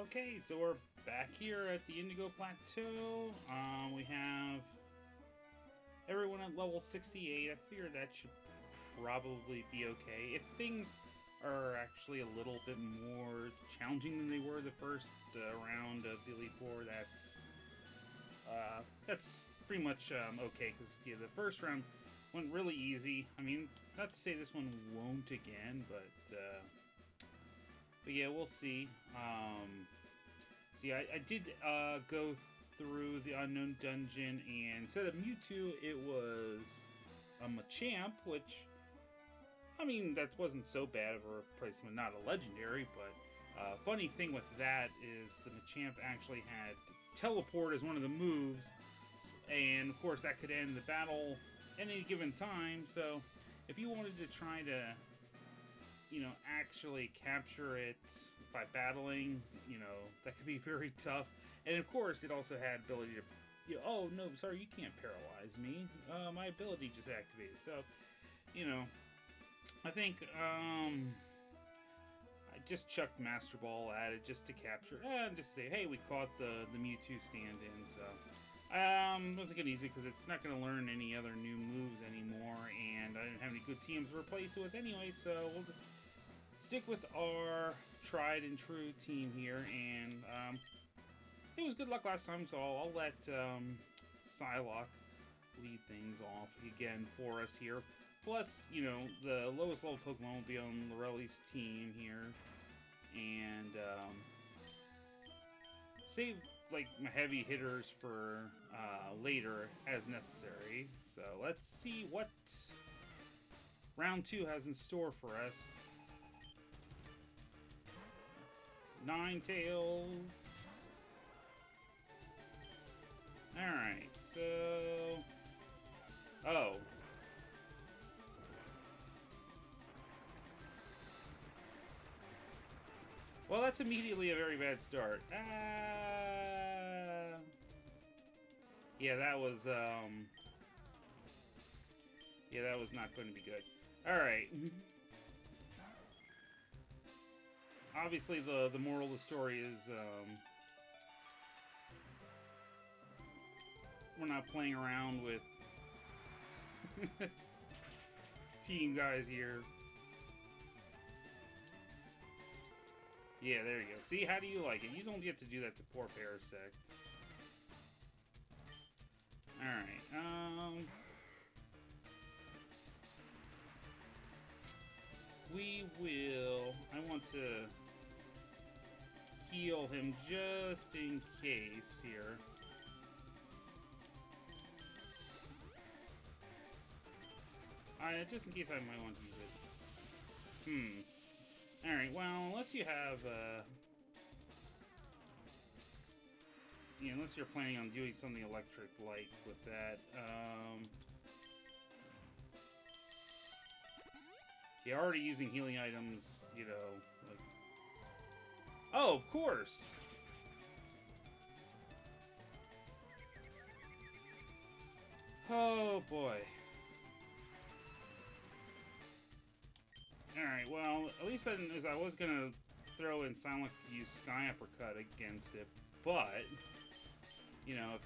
Okay, so we're back here at the Indigo Plateau. We have everyone at level 68. I figure that should probably be okay. If things are actually a little bit more challenging than they were the first round of the Elite Four, that's pretty much okay, because yeah, the first round went really easy. I mean, not to say this one won't again, but yeah, we'll see. So yeah, I did go through the unknown dungeon, and instead of Mewtwo, it was a Machamp, which, I mean, that wasn't so bad of a replacement. Not a legendary, but funny thing with that is the Machamp actually had Teleport as one of the moves, and of course that could end the battle at any given time. So if you wanted to try to actually capture it by battling, that could be very tough. And of course, it also had ability to, oh no, sorry, you can't paralyze me. My ability just activated. So, I think I just chucked Master Ball at it just to capture, and just to say, hey, we caught the Mewtwo stand-in. So, it wasn't gonna use it because it's not gonna learn any other new moves anymore, and I didn't have any good teams to replace it with anyway. So we'll just stick with our tried and true team here, and it was good luck last time, so I'll let Psylocke lead things off again for us here. Plus, the lowest level Pokemon will be on Lorelli's team here, and save my heavy hitters for later as necessary. So let's see what round 2 has in store for us. Ninetales. Alright, so... Oh. Well, that's immediately a very bad start. Yeah, that was, yeah, that was not going to be good. Alright. Obviously, the moral of the story is we're not playing around with team guys here. Yeah, there you go. See, how do you like it? You don't get to do that to poor Parasect. Alright, we will... I want to heal him just in case here. Just in case I might want to use it. Alright, well, unless you have, unless you're planning on doing something electric-like with that, yeah, already using healing items, like... Oh, of course! Oh, boy. Alright, well, at least I was gonna throw in Silent to use Sky Uppercut against it, but, if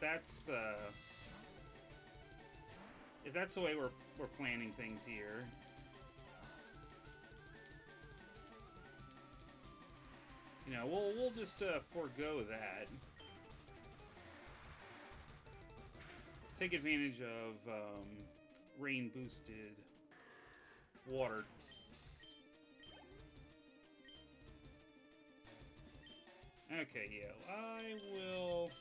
that's the way we're planning things here, we'll just forego that. Take advantage of rain-boosted water. Okay, yeah, I will...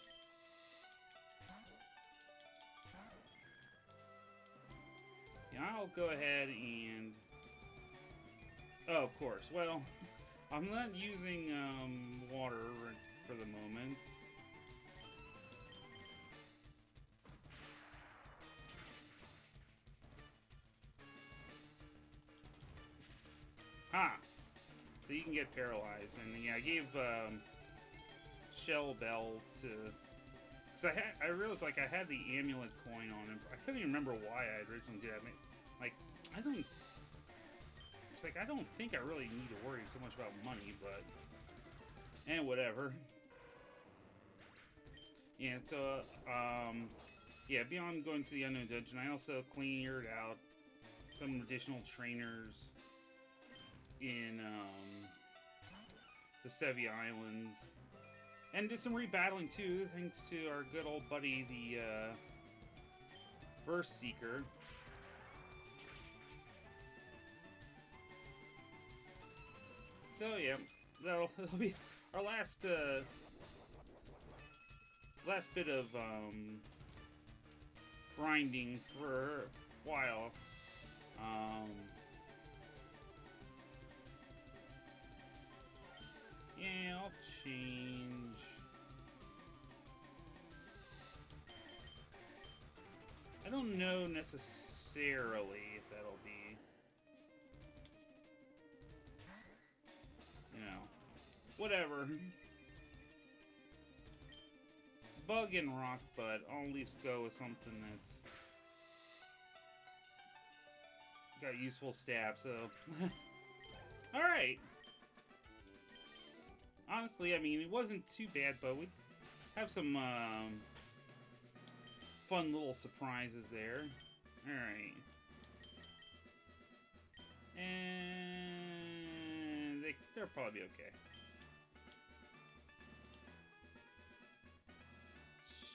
Yeah, I'll go ahead and... Oh, of course. Well, I'm not using water for the moment. Ah! So you can get paralyzed. And yeah, I gave... Shell Bell to... Because I realized, I had the amulet coin on him. I couldn't even remember why I originally did that. I don't... It's I don't think I really need to worry so much about money, but... And whatever. Yeah, so, yeah, beyond going to the Unknown Dungeon, I also cleared out some additional trainers in, the Sevi Islands. And did some rebattling, too, thanks to our good old buddy, the, Verse Seeker. So, yeah, that'll be our last bit of, grinding for a while. Yeah, I'll change. I don't know necessarily if that'll be, you know, whatever. It's bug and rock, but I'll at least go with something that's got useful stab, so. Alright. Honestly, I mean, it wasn't too bad, but we have some fun little surprises there. Alright. And they'll probably be okay.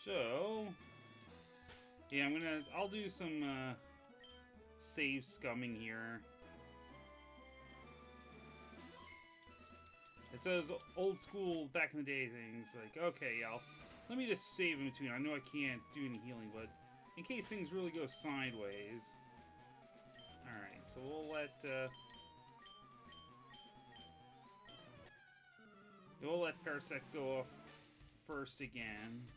So, yeah, I'll do some save scumming here. It's those old school back in the day things, like, okay, yeah, let me just save in between. I know I can't do any healing, but in case things really go sideways. Alright, so we'll let Parasect go off first again.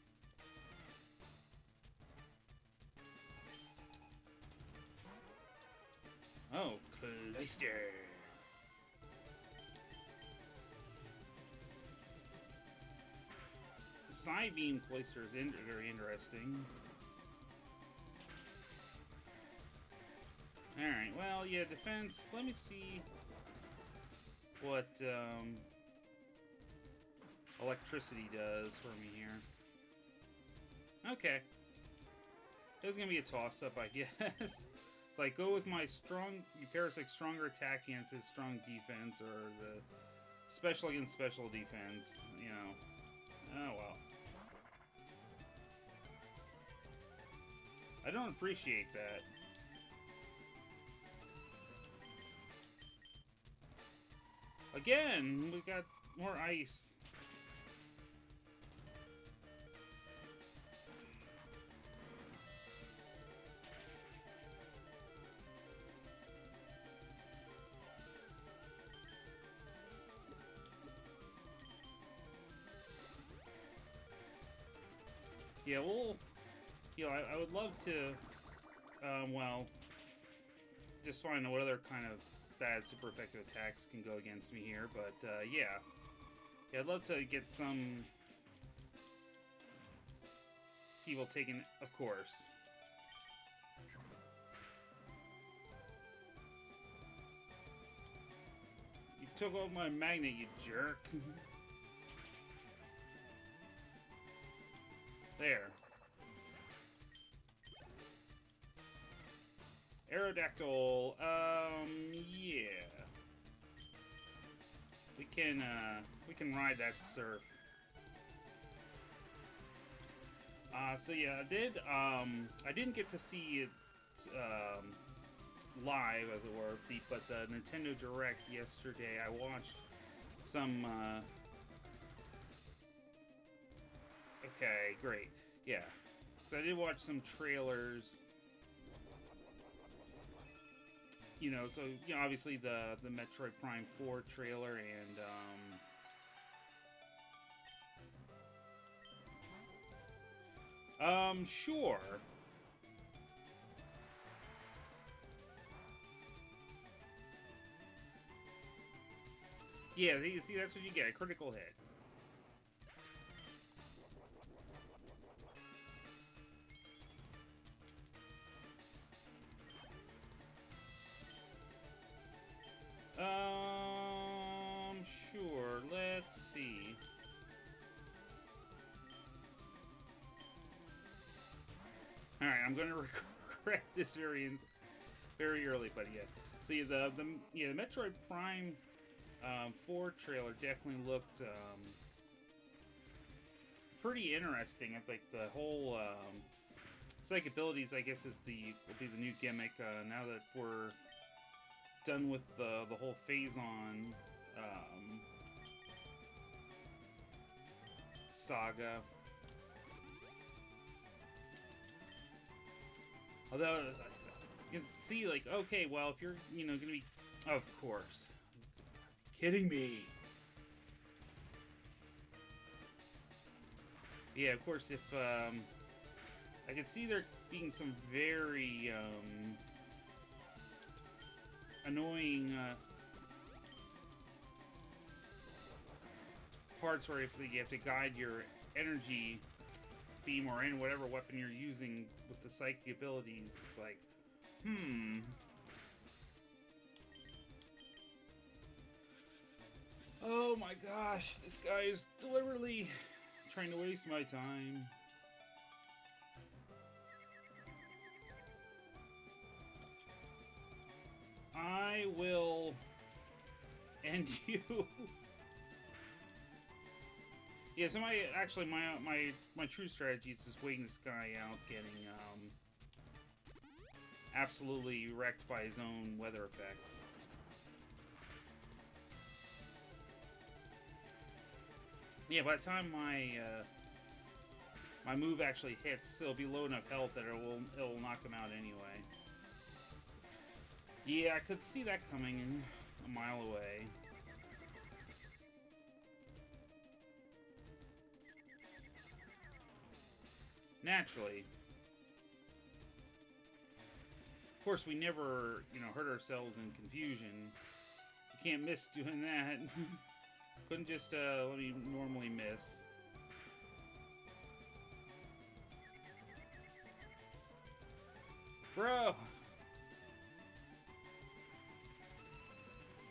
Oh, Cloister. The side beam Cloister is very interesting. Alright, well, yeah, defense. Let me see what electricity does for me here. Okay. It was gonna be a toss-up, I guess. It's like, go with my Parasect's stronger attack against his strong defense, or the special against special defense, you know. Oh, well. I don't appreciate that. Again, we got more ice. Yeah, well, you know, I would love to, well, just find out what other kind of bad super effective attacks can go against me here, but, yeah. Yeah, I'd love to get some people taken, of course. You took off my magnet, you jerk. There. Aerodactyl, yeah. We can ride that surf. So yeah, I didn't get to see it, live, as it were, but the Nintendo Direct yesterday, I watched some, okay, great. Yeah. So I did watch some trailers. You know, so, you know, obviously the Metroid Prime 4 trailer and, sure. Yeah, see, that's what you get, a critical hit. Sure, let's see. I'm going to regret this very early, but yeah. See, the Metroid Prime 4 trailer definitely looked pretty interesting. It's like the whole psych abilities, I guess, will be the new gimmick now that we're done with the whole Phazon saga. Although you can see, like, okay, well, if you're, gonna be, of course, kidding me. Yeah, of course, if I can see there being some very annoying parts where if you have to guide your energy beam or in whatever weapon you're using with the psychic abilities, it's like, oh my gosh, this guy is deliberately trying to waste my time. I will end you. Yeah, so my true strategy is just waiting this guy out, getting absolutely wrecked by his own weather effects. Yeah, by the time my move actually hits, it'll be low enough health that it'll knock him out anyway. Yeah, I could see that coming a mile away. Naturally. Of course, we never, hurt ourselves in confusion. You can't miss doing that. Couldn't just let me normally miss. Bro!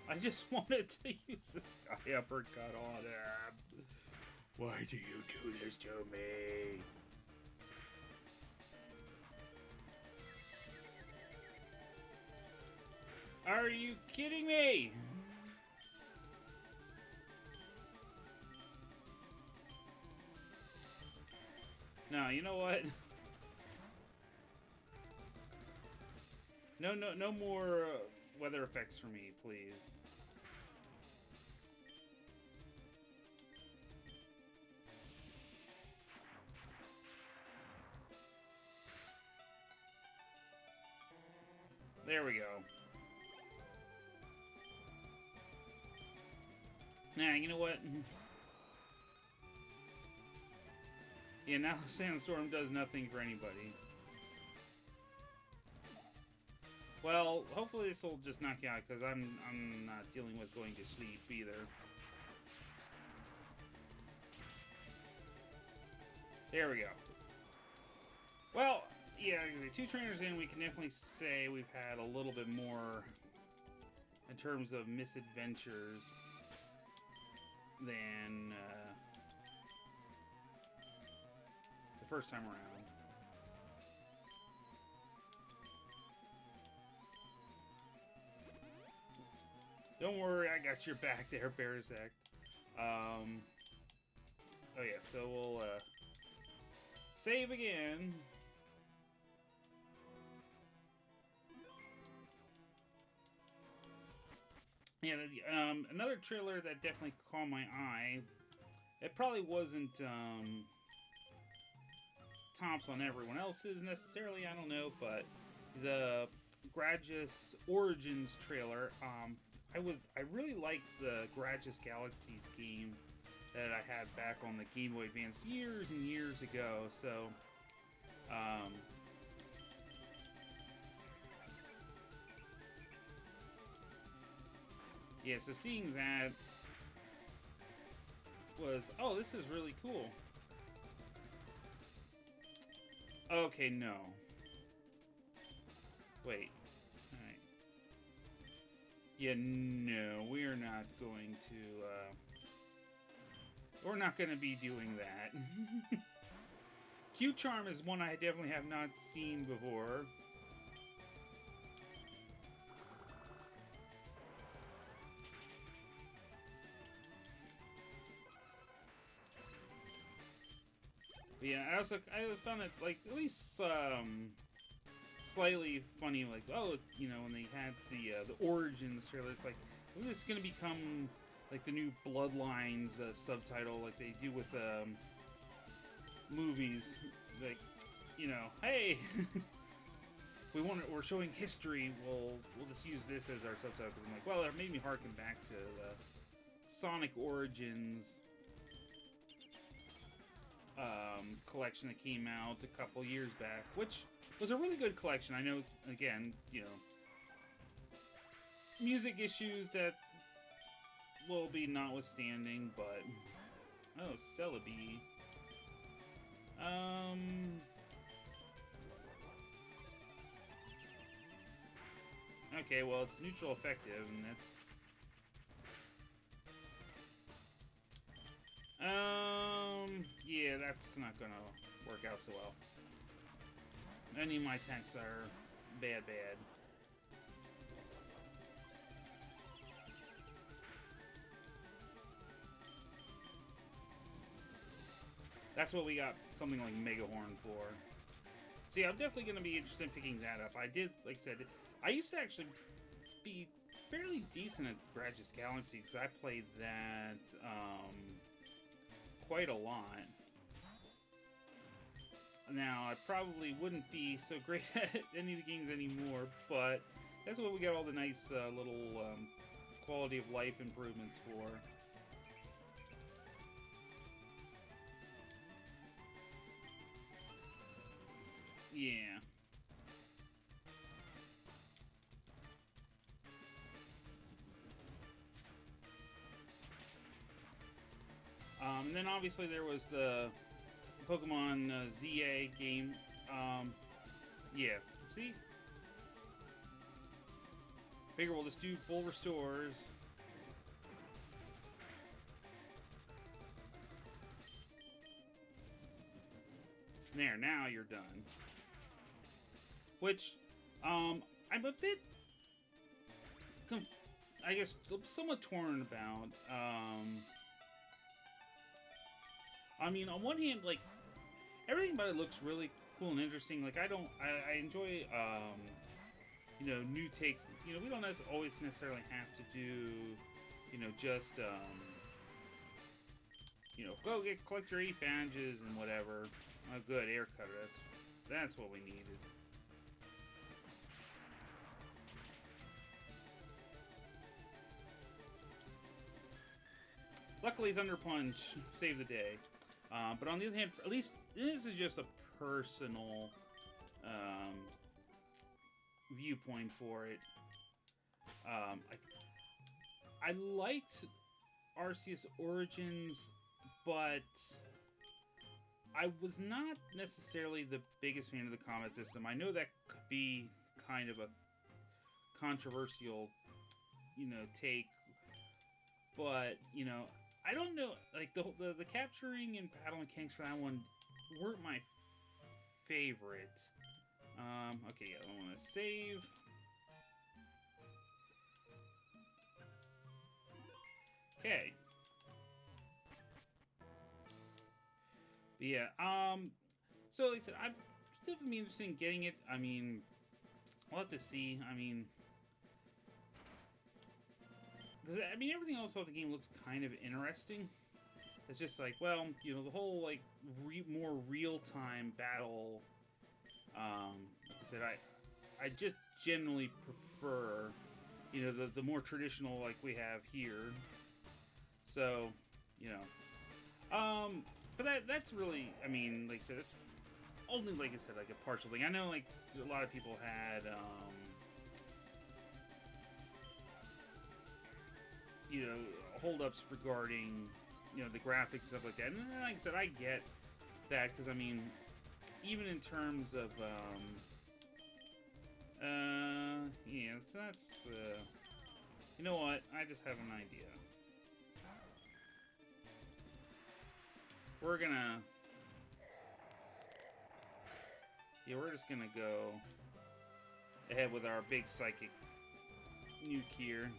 I just wanted to use the Sky Uppercut on him. Why do you do this to me? Are you kidding me? No, you know what? No more weather effects for me, please. There we go. Nah, you know what? Yeah, now Sandstorm does nothing for anybody. Well, hopefully this will just knock you out, because I'm not dealing with going to sleep either. There we go. Well, yeah, the 2 trainers in, we can definitely say we've had a little bit more in terms of misadventures than the first time around. Don't worry, I got your back there, Bearzak. Oh yeah, so we'll save again. Yeah, another trailer that definitely caught my eye. It probably wasn't tops on everyone else's necessarily, I don't know, but the Gradius Origins trailer, I really liked the Gradius Galaxies game that I had back on the Game Boy Advance years and years ago, so yeah, so seeing that was, oh, this is really cool. Okay, no. Wait. Alright. Yeah, no, we're not going to, we're not going to be doing that. Q-Charm is one I definitely have not seen before. But yeah, I also found it like at least slightly funny, like, oh, you know, when they had the origins trailer, it's like, is this gonna become like the new Bloodlines subtitle, like they do with movies, like, you know, hey, we're showing history, we'll just use this as our subtitle, because I'm like, well, it made me harken back to the Sonic Origins collection that came out a couple years back, which was a really good collection. I know, again, you know, music issues that will be notwithstanding, but oh, Celebi. Okay, well, it's neutral effective, and that's yeah, that's not gonna work out so well. Any of my attacks are bad. That's what we got something like Mega Horn for. So yeah, I'm definitely gonna be interested in picking that up. I did, like I said, I used to actually be fairly decent at Gradius Galaxy, because I played that quite a lot. Now, I probably wouldn't be so great at any of the games anymore, but that's what we got all the nice little quality of life improvements for. Yeah. And then obviously there was the Pokemon ZA game. Yeah, see? Figure we'll just do full restores. There, now you're done. Which, I'm a bit, I guess, somewhat torn about. I mean, on one hand, like, everything about it looks really cool and interesting. Like, I enjoy, you know, new takes. You know, we don't always necessarily have to do, you know, just, you know, collect your 8 bandages and whatever. Oh, good, air cutter. That's what we needed. Luckily, Thunder Punch saved the day. But on the other hand, at least this is just a personal viewpoint for it. I liked Arceus Origins, but I was not necessarily the biggest fan of the combat system. I know that could be kind of a controversial, you know, take, but, you know, I don't know, like, the capturing and battle mechanics for that one weren't my favorite. Okay, yeah, I want to save. Okay. But yeah, so like I said, I'm definitely interested in getting it. I mean, we'll have to see. I mean, because, I mean, everything else about the game looks kind of interesting. It's just like, well, you know, the whole, like, more real-time battle, like I said, I just generally prefer, you know, the more traditional, like we have here. So, you know, but that's really, I mean, like I said, it's only, like I said, like a partial thing. I know, like, a lot of people had, you know, holdups regarding, you know, the graphics and stuff like that. And like I said, I get that, because, I mean, even in terms of, yeah, so that's, you know what? I just have an idea. We're gonna Yeah, we're just gonna go ahead with our big psychic nuke here.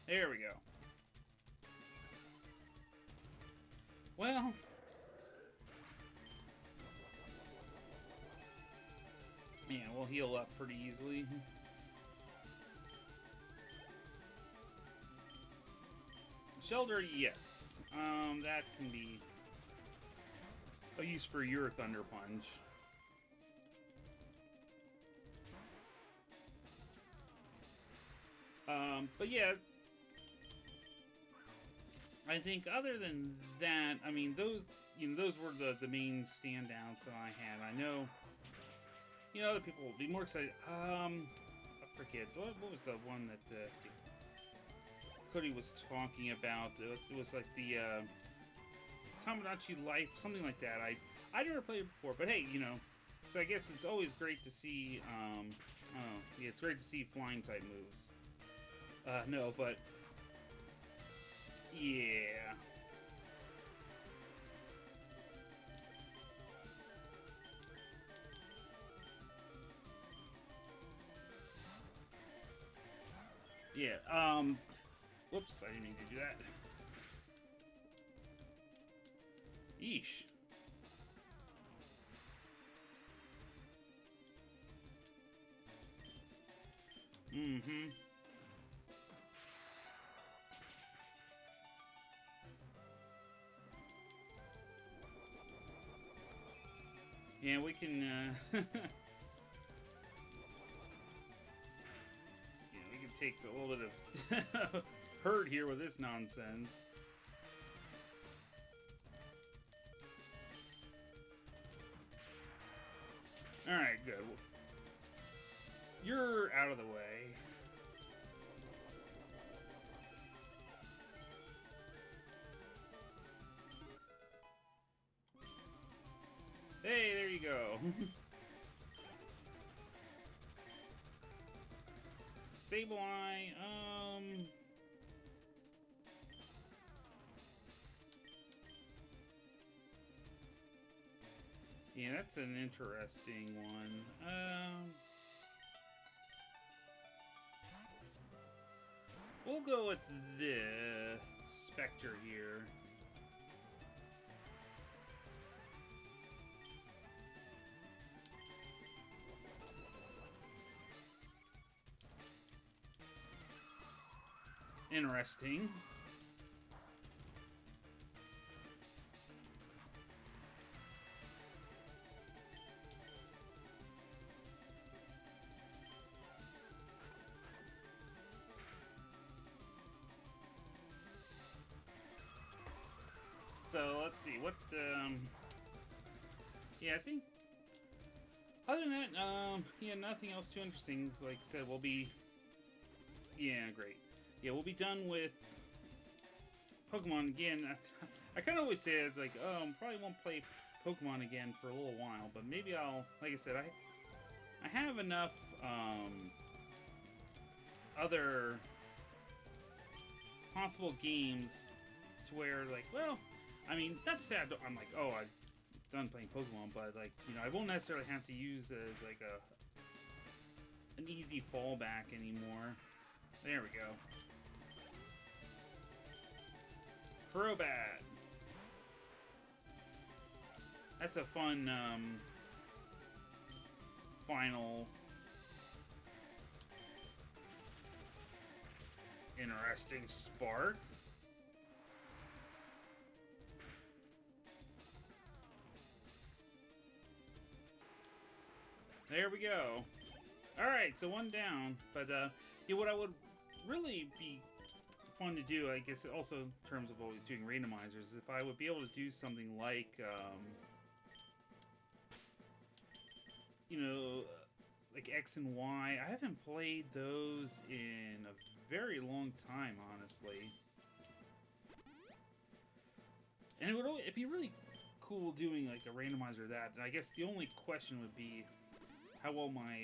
There we go. Well, yeah, we'll heal up pretty easily. Shelter, yes. That can be a use for your Thunder Punch. But yeah, I think other than that, I mean, those were the main standouts that I had. I know, other people will be more excited. I forget what was the one that Cody was talking about. It was like the Tamagotchi Life, something like that. I never played it before, but hey, so I guess it's always great to see. Yeah, it's great to see flying type moves. No, but yeah. Yeah, whoops, I didn't mean to do that. Yeesh. Mm-hmm. Yeah, we can, we can take a little bit of hurt here with this nonsense. Alright, good. You're out of the way. Hey, there you go. Sableye, yeah, that's an interesting one. We'll go with the Spectre here. Interesting. So let's see what. Yeah, I think. Other than that, yeah, nothing else too interesting. Like I said, we'll be. Yeah, great. Yeah, we'll be done with Pokemon again. I kind of always say it's like, oh, probably won't play Pokemon again for a little while, but maybe I'll. Like I said, I have enough other possible games to where, like, well, I mean, not to say I'm like, oh, I'm done playing Pokemon, but like, I won't necessarily have to use it as like an easy fallback anymore. There we go. Crobat. That's a fun final. Interesting Spark. There we go. Alright, so one down. But, yeah, what I would really be fun to do, I guess, also in terms of always doing randomizers, if I would be able to do something like, like X and Y. I haven't played those in a very long time, honestly. And it'd be really cool doing like a randomizer of that. And I guess the only question would be how well my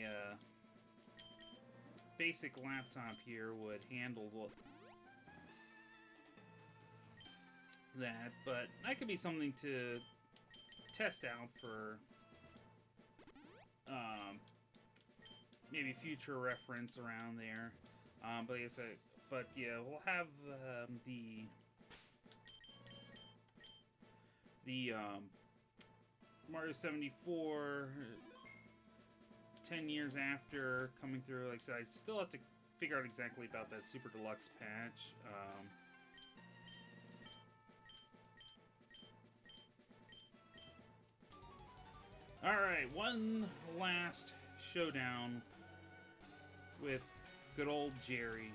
basic laptop here would handle that, but that could be something to test out for maybe future reference around there. But like I said, yeah, we'll have the Mario 74 10 years after coming through. Like I said, I still have to figure out exactly about that Super Deluxe patch. Alright, one last showdown with good old Jerry.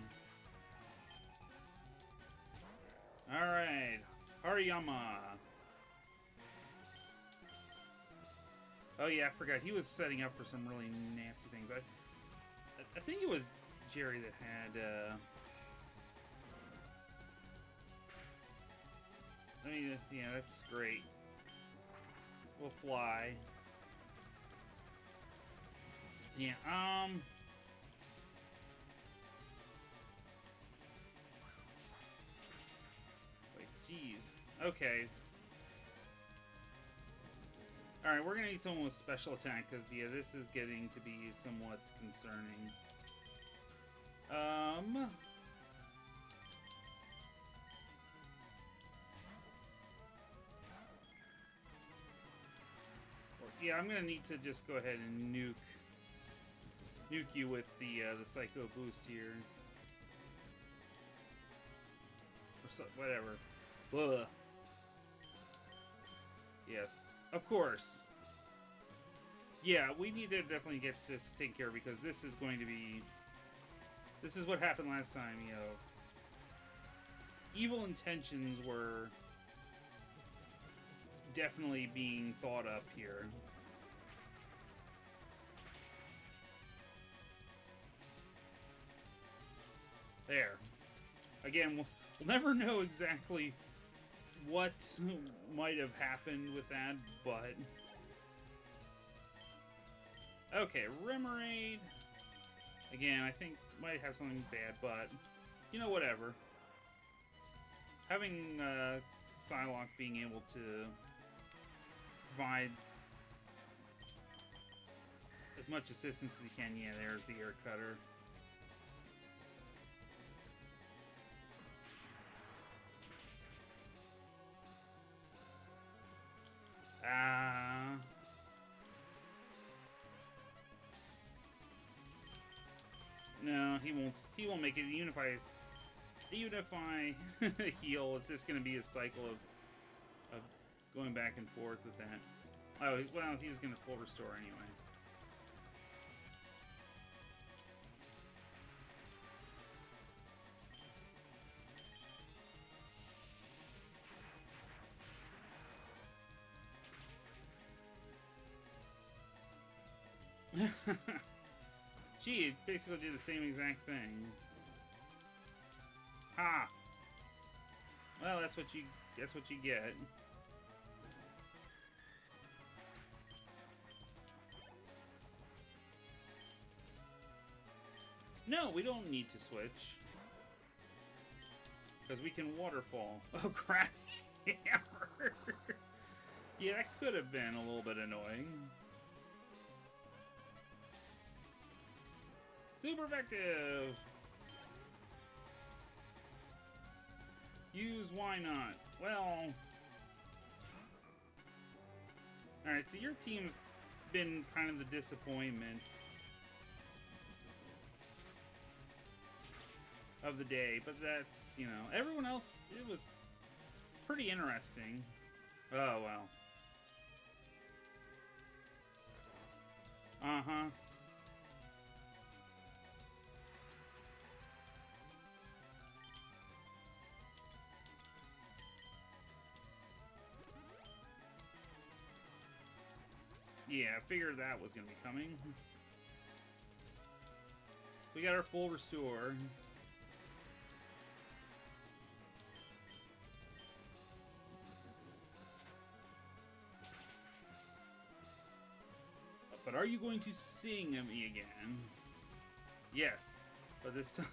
Alright, Hariyama. Oh yeah, I forgot. He was setting up for some really nasty things. I think it was Jerry that had, I mean, yeah, that's great. We'll fly. Yeah, it's like, geez. Okay. Alright, we're gonna need someone with special attack, because, yeah, this is getting to be somewhat concerning. Yeah, I'm gonna need to just go ahead and nuke you with the Psycho boost here. Or so, whatever. Ugh. Yes. Of course. Yeah, we need to definitely get this taken care of, because this is going to be... This is what happened last time, you know. Evil intentions were definitely being thought up here. There. Again, we'll never know exactly what might have happened with that, but... Okay, Remoraid. Again, I think might have something bad, but... You know, whatever. Having Psylocke being able to provide as much assistance as he can. Yeah, there's the air cutter. No, he won't. He won't make it. Even if I heal, it's just going to be a cycle of going back and forth with that. Oh, well, he was going to full restore anyway. Gee, it basically did the same exact thing. Ha! Well, that's what you get. No, we don't need to switch. Because we can waterfall. Oh, crap. Yeah, that could have been a little bit annoying. Super effective! Use why not? Well... Alright, so your team's been kind of the disappointment of the day, but that's, you know, everyone else, it was pretty interesting. Oh, well. Uh-huh. Yeah, I figured that was going to be coming. We got our full restore. But are you going to sing at me again? Yes. But this time...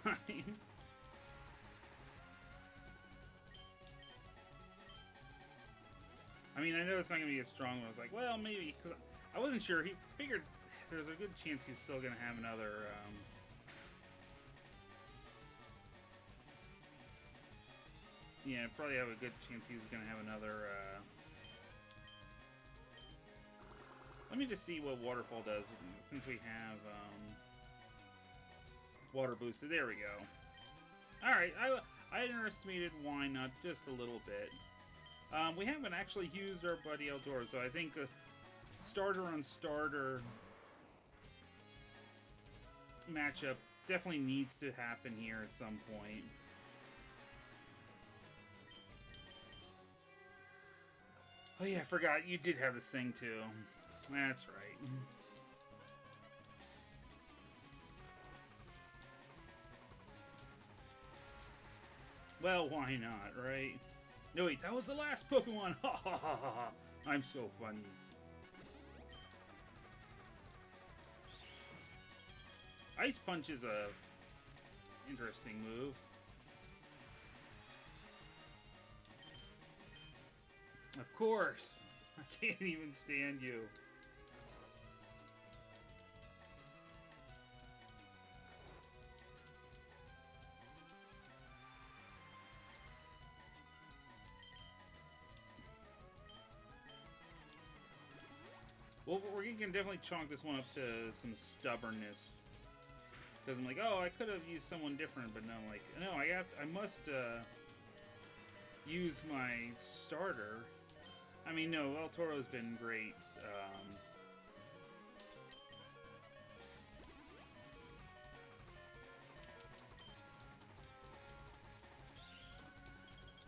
I mean, I know it's not going to be as strong, but I was like, well, maybe, because I wasn't sure. He figured there's a good chance he's still going to have another... yeah, probably have a good chance he's going to have another... Let me just see what Waterfall does, since we have Water Boosted. There we go. Alright, I underestimated why not just a little bit. We haven't actually used our buddy Eldora, so I think a starter on starter matchup definitely needs to happen here at some point. Oh yeah, I forgot, you did have this thing too. That's right. Well, why not, right? No, wait, that was the last Pokemon! Ha ha ha ha! I'm so funny. Ice Punch is a interesting move. Of course! I can't even stand you. Well, we're gonna definitely chalk this one up to some stubbornness. Because I'm like, oh, I could have used someone different, but no, I'm like, no, I must use my starter. I mean, no, El Toro's been great.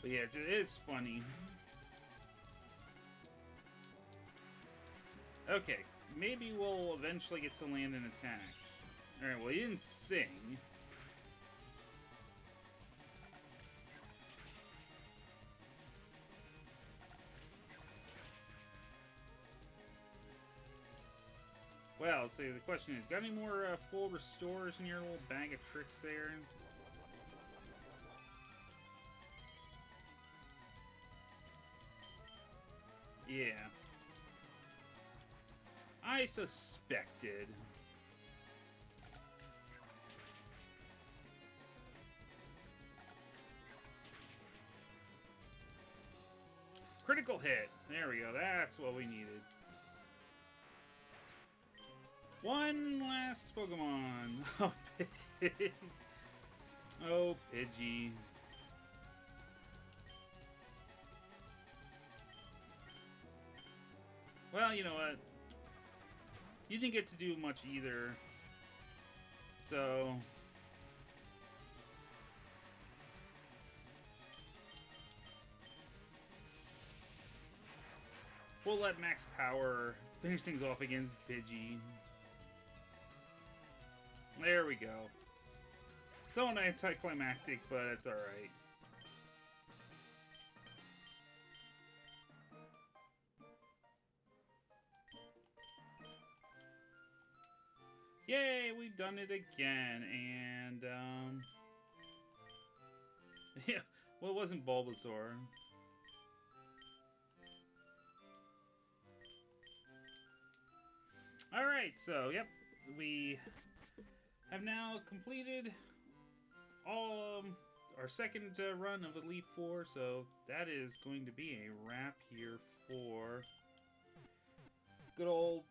But yeah, it's funny. Okay, maybe we'll eventually get to land an attack. Alright, well, he didn't sing. Well, so the question is, got any more full restores in your little bag of tricks there? Yeah. I suspected. Critical hit. There we go. That's what we needed. One last Pokemon. Oh, Pidgey. Oh, Pidgey. Well, you know what? You didn't get to do much either. So... we'll let Max Power finish things off against Pidgey. There we go. Somewhat anticlimactic, but it's alright. Yay, we've done it again, and, yeah, well, it wasn't Bulbasaur. Alright, so, yep, we have now completed all our second run of Elite Four, so that is going to be a wrap here for good old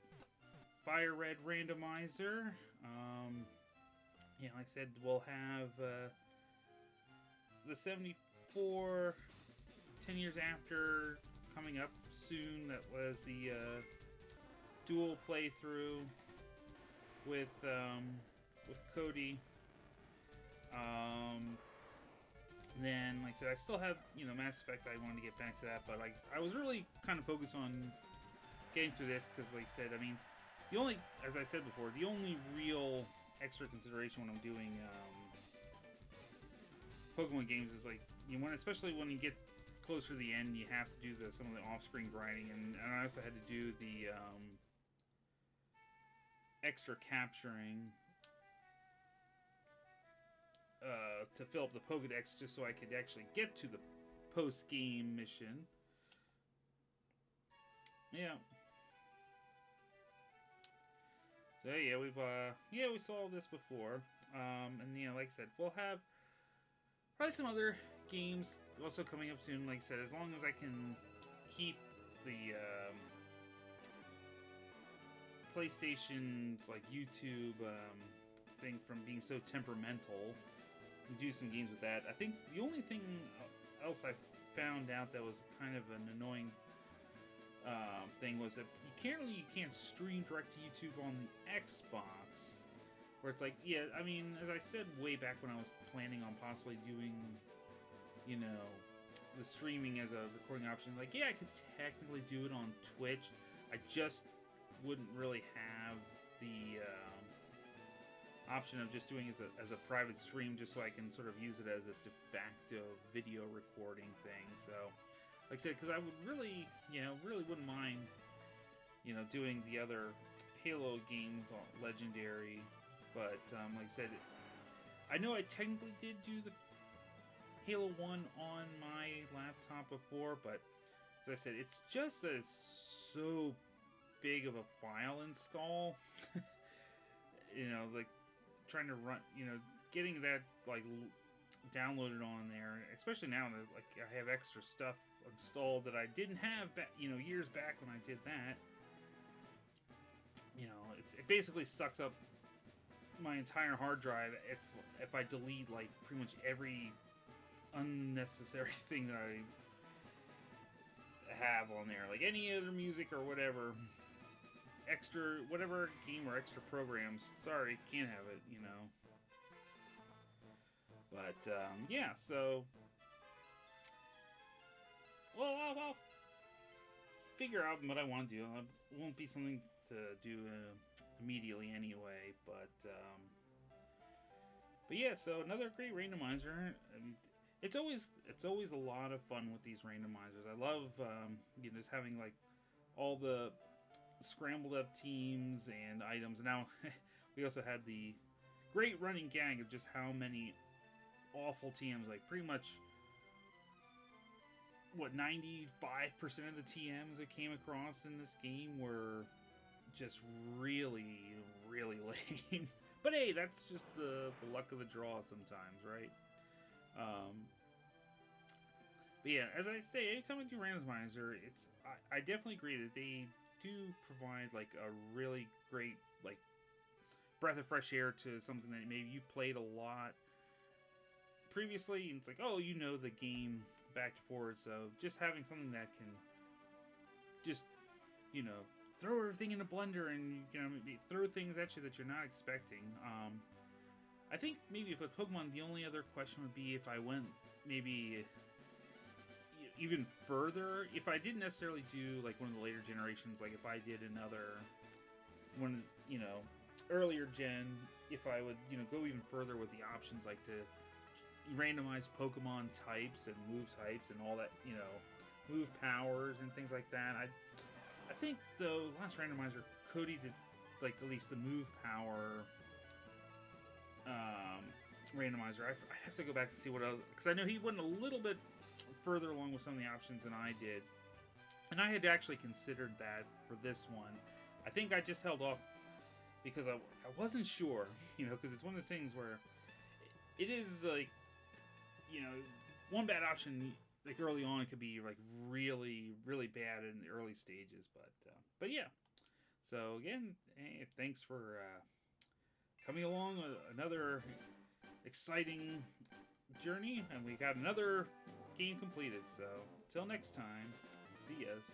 FireRed Randomizer. Yeah, like I said, we'll have the 74 10 years after coming up soon. That was the dual playthrough with Cody. Then, like I said, I still have, you know, Mass Effect. I wanted to get back to that, but like I was really kind of focused on getting through this because, like I said, I mean, the only, as I said before, the only real extra consideration when I'm doing Pokemon games is like, you want, especially when you get closer to the end, you have to do some of the off-screen grinding, and I also had to do the extra capturing. to fill up the Pokedex just so I could actually get to the post-game mission. Yeah. So yeah, we saw this before, and you know, like I said, we'll have probably some other games also coming up soon. Like I said, as long as I can keep the PlayStation's like YouTube thing from being so temperamental, and do some games with that. I think the only thing else I found out that was kind of an annoying thing was that you can't stream direct to YouTube on the Xbox, where it's like, yeah, I mean, as I said way back when I was planning on possibly doing, you know, the streaming as a recording option, like, yeah, I could technically do it on Twitch. I just wouldn't really have the option of just doing it as a private stream, just so I can sort of use it as a de facto video recording thing. So, like I said, because I would really, really wouldn't mind, doing the other Halo games on Legendary, but like I said, I know I technically did do the Halo 1 on my laptop before, but as I said, it's just that it's so big of a file install. Like trying to run, getting that like downloaded on there, especially now that like I have extra stuff installed that I didn't have back, years back when I did that. It basically sucks up my entire hard drive if I delete like pretty much every unnecessary thing that I have on there, like any other music or whatever, extra whatever game or extra programs. Sorry, can't have it, But yeah, so well, I'll figure out what I want to do. It won't be something to do immediately anyway, but yeah. So another great randomizer. I mean, it's always a lot of fun with these randomizers. I love just having like all the scrambled up teams and items. Now we also had the great running gag of just how many awful teams, like pretty much 95% of the TMs that came across in this game were just really, really lame. But hey, that's just the luck of the draw sometimes, right? But yeah, as I say, anytime I do randomizer, I definitely agree that they do provide like a really great like breath of fresh air to something that maybe you've played a lot previously, and it's like, oh, the game back to forward. So just having something that can just throw everything in a blender and throw things at you that you're not expecting. I think maybe if with Pokemon, the only other question would be if I went maybe even further, if I didn't necessarily do like one of the later generations, like if I did another one, earlier gen, if I would go even further with the options, like to randomize Pokemon types and move types and all that, move powers and things like that. I think the last randomizer, Cody did like at least the move power randomizer. I have to go back and see what else, because I know he went a little bit further along with some of the options than I did, and I had actually considered that for this one. I think I just held off because I wasn't sure, because it's one of those things where it is like, one bad option like early on, it could be like really, really bad in the early stages. But yeah. So again, hey, thanks for coming along with another exciting journey, and we got another game completed. So till next time, see yas.